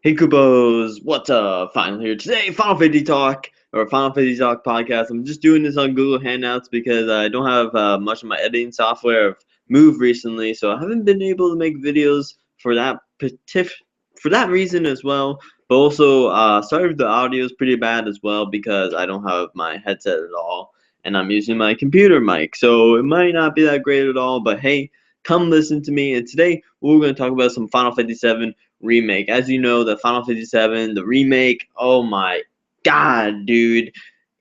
Hey Kupos, what's up? Finally here today, Final Fantasy Talk, or Final Fantasy Talk podcast. I'm just doing this on Google Hangouts because I don't have much of my editing software. I've moved recently, so I haven't been able to make videos for that reason as well. But also, sorry if the audio is pretty bad as well because I don't have my headset at all, and I'm using my computer mic, so it might not be that great at all. But hey, come listen to me. And today we're going to talk about some Final Fantasy VII Remake. As you know, the Final Fantasy VII, the remake, oh my god, dude.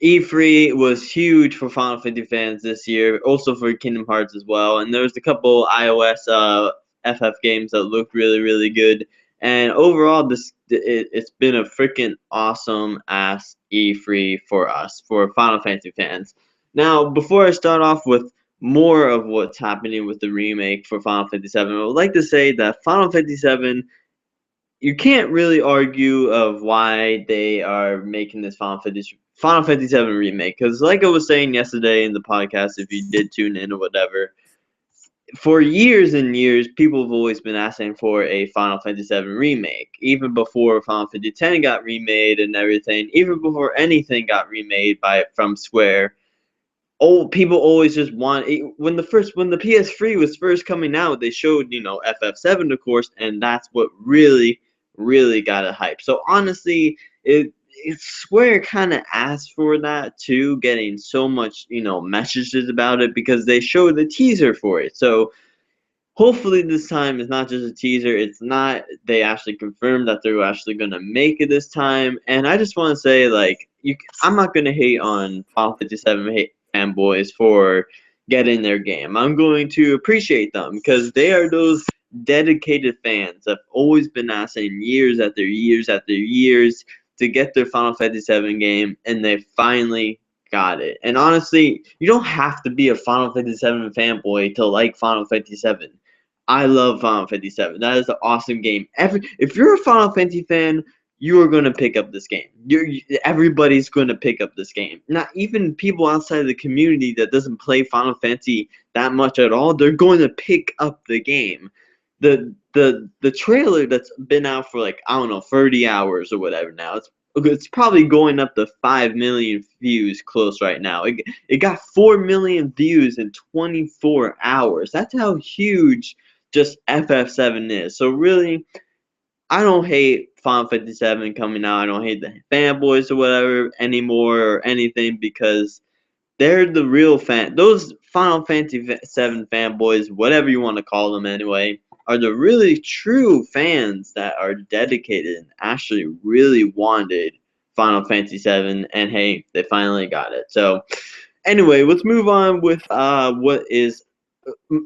E3 was huge for Final Fantasy fans this year, also for Kingdom Hearts as well. And there was a couple iOS FF games that looked really, really good. And overall, it's been a freaking awesome ass E3 for us, for Final Fantasy fans. Now, before I start off with more of what's happening with the remake for Final Fantasy VII, I would like to say that Final Fantasy VII, you can't really argue of why they are making this Final Fantasy VII remake, because like I was saying yesterday in the podcast, if you did tune in or whatever, for years and years, people have always been asking for a Final Fantasy VII remake, even before Final Fantasy X got remade and everything, even before anything got remade from Square. Oh, people always just want when the PS3 was first coming out, they showed FF7 of course, and that's what really got it hyped. So honestly, it Square kind of asked for that too, getting so much messages about it because they showed the teaser for it. So hopefully this time it's not just a teaser. It's not they actually confirmed that they're actually gonna make it this time. And I just want to say I'm not gonna hate on Final Fantasy VII fanboys for getting their game. I'm going to appreciate them because they are those dedicated fans that have always been asking years after years after years to get their Final Fantasy VII game, and they finally got it. And honestly, you don't have to be a Final Fantasy VII fanboy to like Final Fantasy VII. I love Final Fantasy VII. That is an awesome game. If you're a Final Fantasy fan, you are going to pick up this game. Everybody's going to pick up this game. Not even people outside of the community that doesn't play Final Fantasy that much at all, they're going to pick up the game. The trailer that's been out for I don't know 30 hours or whatever now. It's probably going up to 5 million views close right now. It got 4 million views in 24 hours. That's how huge just FF7 is. So really, I don't hate Final Fantasy VII coming out. I don't hate the fanboys or whatever anymore or anything because they're the real fan. Those Final Fantasy VII fanboys, whatever you want to call them anyway, are the really true fans that are dedicated and actually really wanted Final Fantasy VII. And hey, they finally got it. So anyway, let's move on with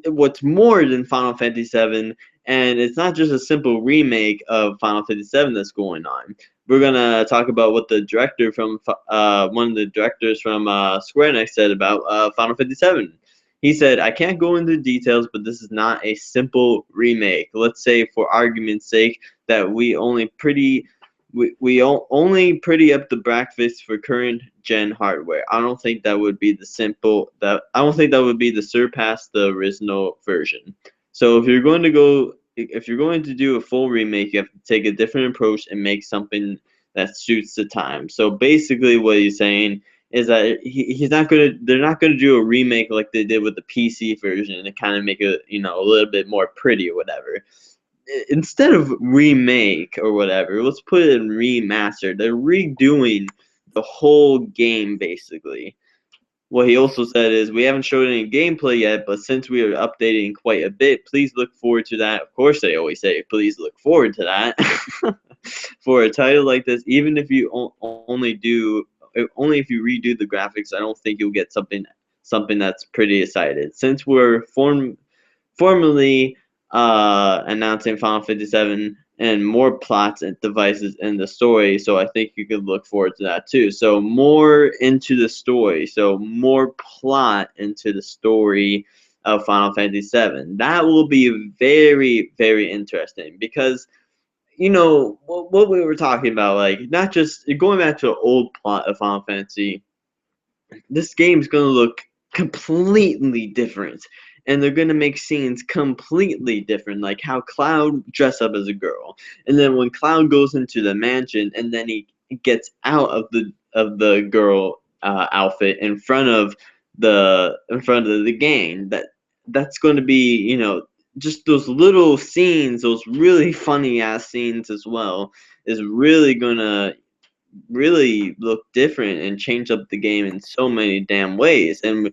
what's more than Final Fantasy VII, and it's not just a simple remake of Final Fantasy VII that's going on. We're gonna talk about what the director from one of the directors from Square Enix said about Final Fantasy VII. He said, "I can't go into details, but this is not a simple remake. Let's say, for argument's sake, that we only pretty up the breakfast for current gen hardware. I don't think that would be I don't think that would be the surpass the original version. So if you're going to do a full remake, you have to take a different approach and make something that suits the time." So basically what he's saying is that they're not gonna do a remake like they did with the PC version and kind of make it a little bit more pretty or whatever. Instead of remake or whatever, let's put it in remaster. They're redoing the whole game basically. What he also said is, "We haven't showed any gameplay yet, but since we are updating quite a bit, please look forward to that." Of course, they always say, "Please look forward to that." For a title like this, even if you only if you redo the graphics, I don't think you'll get something that's pretty excited. Since we're formally announcing Final Fantasy VII and more plots and devices in the story, so I think you could look forward to that too. So more into the story, so more plot into the story of Final Fantasy VII. That will be very, very interesting because what we were talking about, not just going back to the old plot of Final Fantasy. This game's gonna look completely different. and they're gonna make scenes completely different, like how Cloud dressed up as a girl, and then when Cloud goes into the mansion, and then he gets out of the girl outfit in front of the gang. That's going to be, just those little scenes, those really funny ass scenes as well, is really gonna really look different and change up the game in so many damn ways. And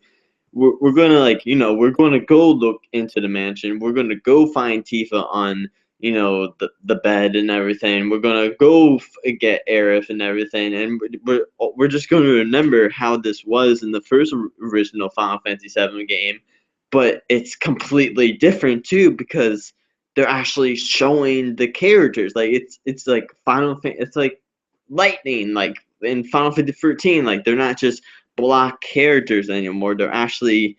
we're gonna, like, we're gonna go look into the mansion. We're gonna go find Tifa on, the bed and everything. We're gonna go get Aerith and everything, and we're just gonna remember how this was in the first original Final Fantasy VII game, but it's completely different too because they're actually showing the characters. Like it's like it's like lightning, like in Final Fantasy 13. Like they're not just block characters anymore. They're actually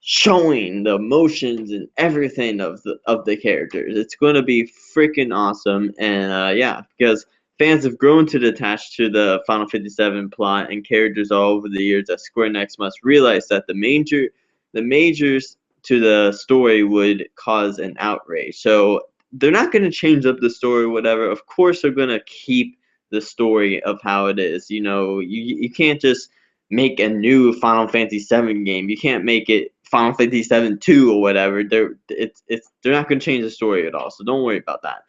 showing the emotions and everything of the characters. It's going to be freaking awesome, and yeah, because fans have grown to attach to the Final Fantasy VII plot and characters all over the years. That Square Enix must realize that the majors to the story would cause an outrage. So they're not going to change up the story, or whatever. Of course, they're going to keep the story of how it is. You can't just make a new Final Fantasy VII game. You can't make it Final Fantasy VII 2 or whatever. They're not going to change the story at all. So don't worry about that.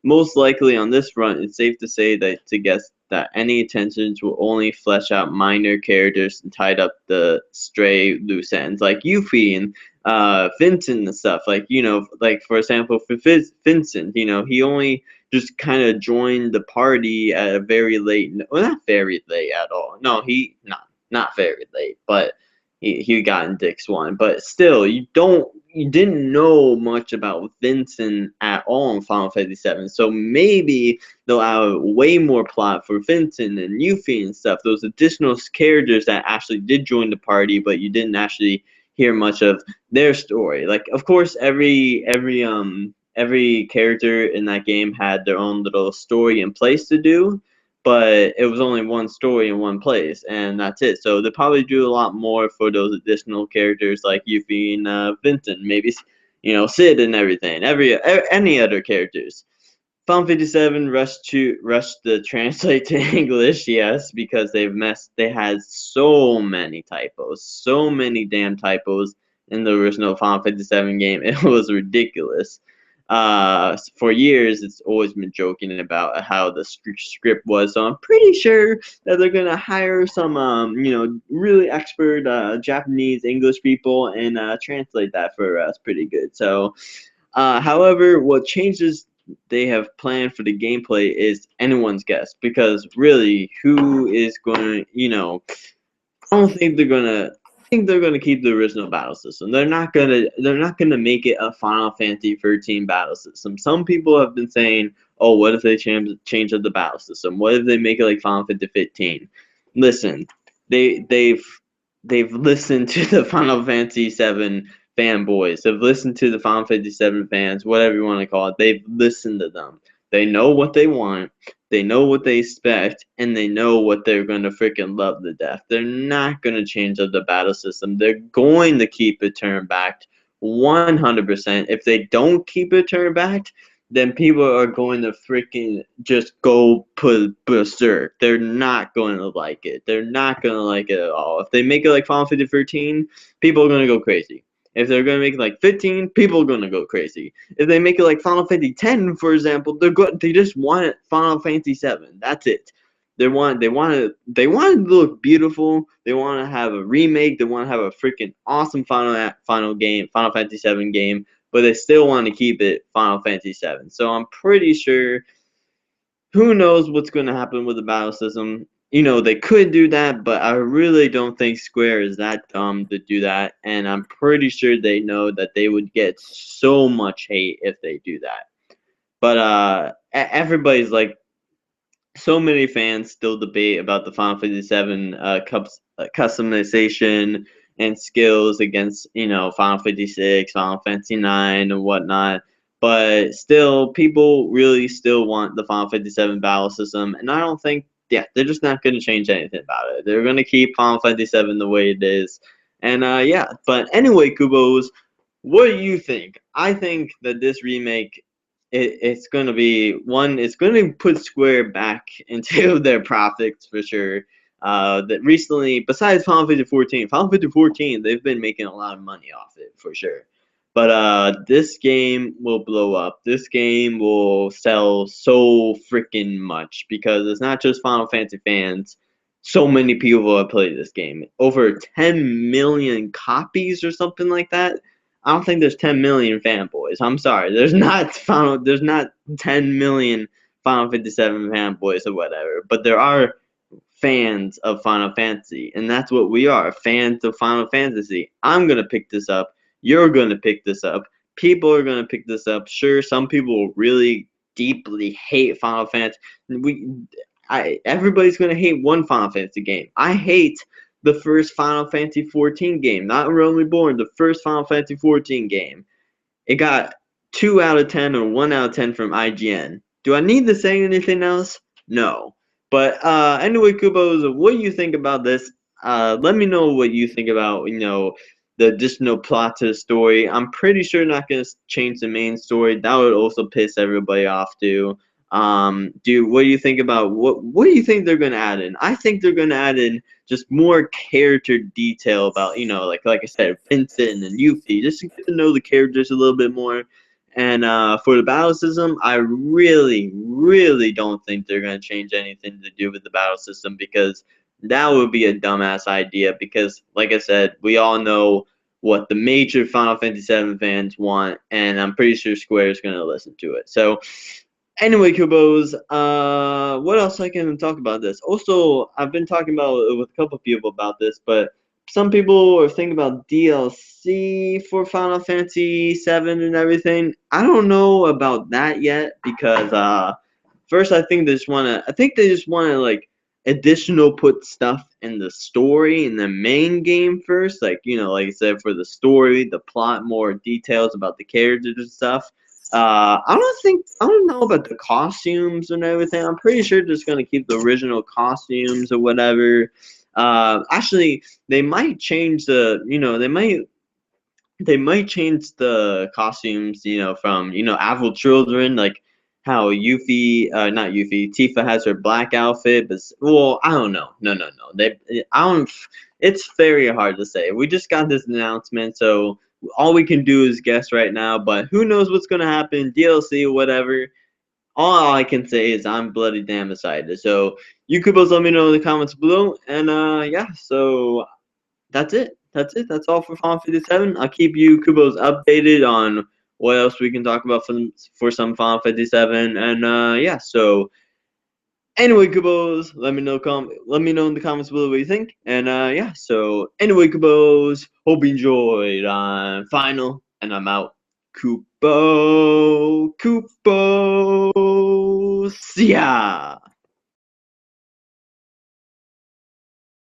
Most likely on this front, it's safe to say that to guess that any attentions will only flesh out minor characters and tied up the stray loose ends, like Yuffie and Vincent and stuff. Like, like for example, for Vincent, he only just kind of joined the party at a very late, well, not very late at all. No, not very late, but he got in Dick's one. But still, you didn't know much about Vincent at all in Final Fantasy VII. So maybe they'll have way more plot for Vincent and Yuffie and stuff. Those additional characters that actually did join the party, but you didn't actually hear much of their story. Like, of course, every character in that game had their own little story and place to do, but it was only one story in one place, and that's it. So they'll probably do a lot more for those additional characters like Yuffie and Vincent, maybe, Sid and everything, any other characters. Final 57 rushed to translate to English, yes, because they had so many typos, so many damn typos in the original Final 57 game. It was ridiculous. For years, it's always been joking about how the script was, so I'm pretty sure that they're gonna hire some, really expert Japanese English people and translate that for us pretty good. So, however, what changes they have planned for the gameplay is anyone's guess, because really, who is going to, I don't think they're gonna. I think they're gonna keep the original battle system. They're not gonna. They're not gonna make it a Final Fantasy 13 battle system. Some people have been saying, "Oh, what if they change up the battle system? What if they make it like Final Fantasy 15?" Listen, they've listened to the Final Fantasy 7 fanboys. They've listened to the Final Fantasy 7 fans, whatever you want to call it. They've listened to them. They know what they want. They know what they expect, and they know what they're going to freaking love to death. They're not going to change up the battle system. They're going to keep it turn backed 100%. If they don't keep it turn backed, then people are going to freaking just go put berserk. They're not going to like it. They're not going to like it at all. If they make it like Final Fantasy 13, people are going to go crazy. If they're going to make it like 15, people are going to go crazy. If they make it like Final Fantasy 10, for example, they just want it Final Fantasy 7. That's it. They want it to look beautiful. They want to have a remake. They want to have a freaking awesome Final Fantasy 7 game, but they still want to keep it Final Fantasy 7. So I'm pretty sure, who knows what's going to happen with the battle system. They could do that, but I really don't think Square is that dumb to do that, and I'm pretty sure they know that they would get so much hate if they do that. But everybody's like, so many fans still debate about the Final Fantasy 7 customization and skills against, Final Fantasy 6, Final Fantasy 9, and whatnot. But still, people really still want the Final Fantasy 7 battle system, and I don't think, yeah, they're just not going to change anything about it. They're going to keep Final Fantasy 7 the way it is. And yeah, but anyway, Kupos, What do you think? I think that this remake, it's going to be one. It's going to put Square back into their profits for sure. That recently, besides Final Fantasy 14, they've been making a lot of money off it for sure. But this game will blow up. This game will sell so freaking much because it's not just Final Fantasy fans. So many people have played this game. Over 10 million copies or something like that. I don't think there's 10 million fanboys. I'm sorry. There's not 10 million Final 57 fanboys or whatever, but there are fans of Final Fantasy, and that's what we are, fans of Final Fantasy. I'm going to pick this up. You're going to pick this up. People are going to pick this up. Sure, some people will really deeply hate Final Fantasy. Everybody's going to hate one Final Fantasy game. I hate the first Final Fantasy 14 game, not Realm Reborn, the first Final Fantasy 14 game. It got 2 out of 10 or 1 out of 10 from IGN. Do I need to say anything else? No. But anyway, Kupos, what do you think about this? Let me know what you think about, the additional plot to the story. I'm pretty sure not going to change the main story. That would also piss everybody off too. Dude, what do you think about what do you think they're gonna add in? I think they're gonna add in just more character detail about, like I said, Vincent and Yuffie, just to get to know the characters a little bit more. And for the battle system, I really, really don't think they're gonna change anything to do with the battle system because that would be a dumbass idea. Because, like I said, we all know what the major Final Fantasy VII fans want, and I'm pretty sure Square is gonna listen to it. So. Anyway, Kubos, what else I can talk about this? Also, I've been talking about with a couple people about this, but some people are thinking about DLC for Final Fantasy VII and everything. I don't know about that yet because first I think they just wanna like additional put stuff in the story in the main game first, like like I said, for the story, the plot, more details about the characters and stuff. I don't know about the costumes and everything. I'm pretty sure they're just gonna keep the original costumes or whatever. Actually, they might change they might change the costumes, from Apple Children, like how not Yuffie, Tifa has her black outfit, but well, I don't know. No. I don't. It's very hard to say. We just got this announcement, so all we can do is guess right now. But who knows what's gonna happen? DLC or whatever. All I can say is I'm bloody damn excited. So you could both let me know in the comments below, and yeah. So that's it. That's it. That's all for Final 57. I'll keep you Kubos updated on what else we can talk about for some Final 57. And yeah, so anyway, Kubos, let me know in the comments below what you think. And yeah, so anyway, Kubos, hope you enjoyed. Final, and I'm out. Kupos, yeah.